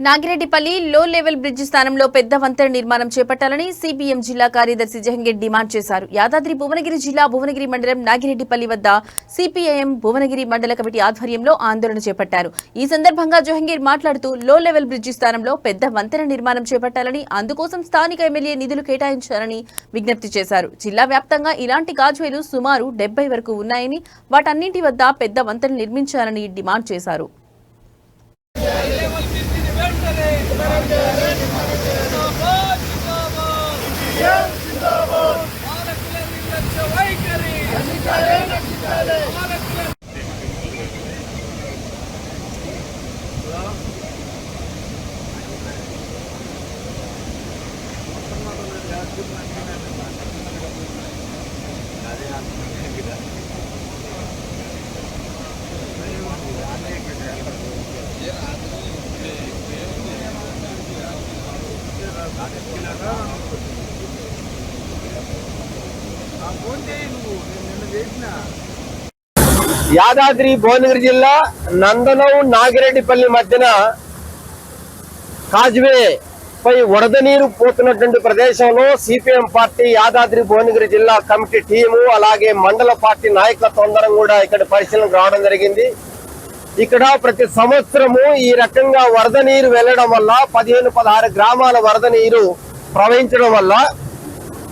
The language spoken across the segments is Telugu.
నాగిరెడ్డిపల్లి లో లెవెల్ బ్రిడ్జి స్థానంలో పెద్ద వంతెన నిర్మాణం చేపట్టాలని సిపిఎం జిల్లా కార్యదర్శి జహంగీర్ డిమాండ్ చేశారు. యాదాద్రి భువనగిరి జిల్లా భువనగిరి మండలం నాగిరెడ్డిపల్లి వద్ద సిపిఐఎం భువనగిరి మండల కమిటీ ఆధ్వర్యంలో ఆందోళన చేపట్టారు. ఈ సందర్భంగా జహంగీర్ మాట్లాడుతూ లో లెవెల్ బ్రిడ్జి స్థానంలో పెద్ద వంతెన నిర్మాణం చేపట్టాలని, అందుకోసం స్థానిక ఎమ్మెల్యే నిధులు కేటాయించాలని విజ్ఞప్తి చేశారు. జిల్లా వ్యాప్తంగా ఇలాంటి కాజ్వేలు సుమారు 70 వరకు ఉన్నాయని, వాటన్నింటి వద్ద పెద్ద వంతెన నిర్మించాలని డిమాండ్ చేశారు. యాదాద్రి భువనగిరి జిల్లా నందనం నాగిరెడ్డిపల్లి మధ్యన కాజ్వే పై వరద నీరు పోతున్నటువంటి ప్రదేశంలో సిపిఎం పార్టీ యాదాద్రి భువనగిరి జిల్లా కమిటీ టీము అలాగే మండల పార్టీ నాయకత్వం అందరం కూడా ఇక్కడ పరిశీలనకు రావడం జరిగింది. ఇక్కడ ప్రతి సంవత్సరము ఈ రకంగా వరద నీరు వెళ్లడం వల్ల 15-16 గ్రామాల వరద నీరు ప్రవహించడం వల్ల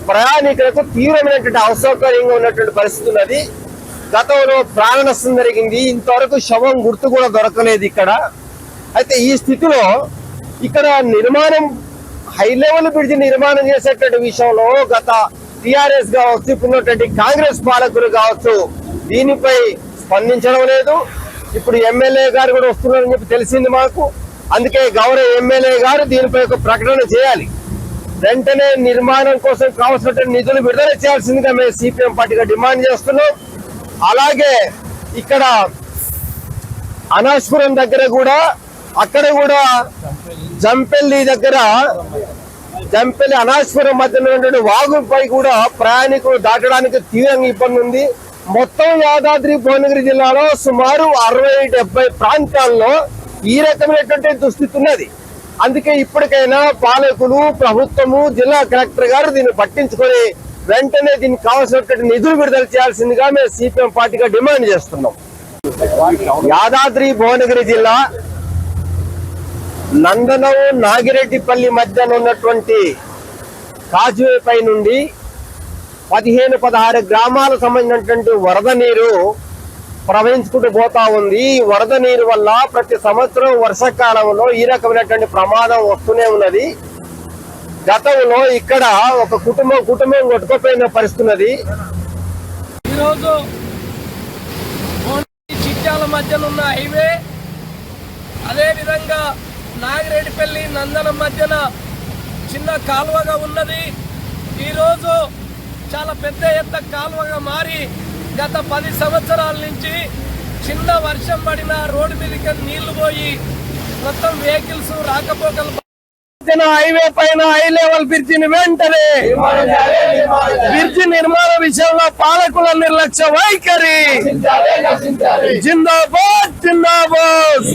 ప్రయాణికులకు తీవ్రమైనటువంటి అసౌకర్యంగా ఉన్నటువంటి పరిస్థితి ఉన్నది. గతంలో ప్రాణ నష్టం జరిగింది. ఇంతవరకు శవం గుర్తు కూడా దొరకలేదు ఇక్కడ. అయితే ఈ స్థితిలో ఇక్కడ నిర్మాణం హై లెవెల్ బ్రిడ్జి నిర్మాణం చేసేటువంటి విషయంలో గత టిఆర్ఎస్ కావచ్చు, ఇప్పుడున్నటువంటి కాంగ్రెస్ పాలకులు కావచ్చు, దీనిపై స్పందించడం లేదు. ఇప్పుడు ఎమ్మెల్యే గారు కూడా వస్తున్నారని చెప్పి తెలిసింది మాకు. అందుకే గౌరవ ఎమ్మెల్యే గారు దీనిపై ఒక ప్రకటన చేయాలి. వెంటనే నిర్మాణం కోసం కావాల్సినటువంటి నిధులు విడుదల చేయాల్సిందిగా మేము సిపిఎం పార్టీగా డిమాండ్ చేస్తున్నాం. అలాగే ఇక్కడ అనాస్పురం దగ్గర కూడా, అక్కడ కూడా జంపెల్లి దగ్గర జంపెల్లి అనాస్పురం మధ్యలో ఉన్నటువంటి వాగుపై కూడా ప్రయాణికులు దాటడానికి తీవ్రంగా ఇబ్బంది ఉంది. మొత్తం యాదాద్రి భువనగిరి జిల్లాలో సుమారు 60-70 ప్రాంతాల్లో ఈ రకమైనటువంటి దుస్థితి ఉన్నది. అందుకే ఇప్పటికైనా పాలకులు, ప్రభుత్వము, జిల్లా కలెక్టర్ గారు దీన్ని పట్టించుకొని వెంటనే దీనికి కావాల్సినటువంటి నిధులు విడుదల చేయాల్సిందిగా మేము సిపిఎం పార్టీగా డిమాండ్ చేస్తున్నాం. యాదాద్రి భువనగిరి జిల్లా నందనం నాగిరెడ్డిపల్లి మధ్యన ఉన్నటువంటి కాజ్వే పై నుండి 15-16 గ్రామాలకు సంబంధించినటువంటి వరద నీరు ప్రవహించుకుంటూ పోతా ఉంది. ఈ వరద నీరు వల్ల ప్రతి సంవత్సరం వర్షాకాలంలో ఈ రకమైనటువంటి ప్రమాదం వస్తూనే ఉన్నది. గతంలో ఇక్కడ ఒక కుటుంబం కొట్టుకుపోయిన పరిస్థితి ఉన్నది. ఈరోజు చిట్యాల మధ్యన ఉన్న హైవే, అదేవిధంగా నాగిరెడ్డిపల్లి నందనం మధ్యన చిన్న కాలువగా ఉన్నది. ఈరోజు చాలా పెద్ద ఎత్త కాలువగా మారి గత 10 సంవత్సరాల నుంచి చిన్న వర్షం పడిన రోడ్డు మీదకి నీళ్లు పోయి మొత్తం వెహికల్స్ రాకపోకలు. హైవే పైన హై లెవెల్ బ్రిడ్జిని వెంటనే బ్రిడ్జి నిర్మాణ విషయంలో పాలకుల నిర్లక్ష్య వైఖరి. జిందాబాద్ జిందాబాద్.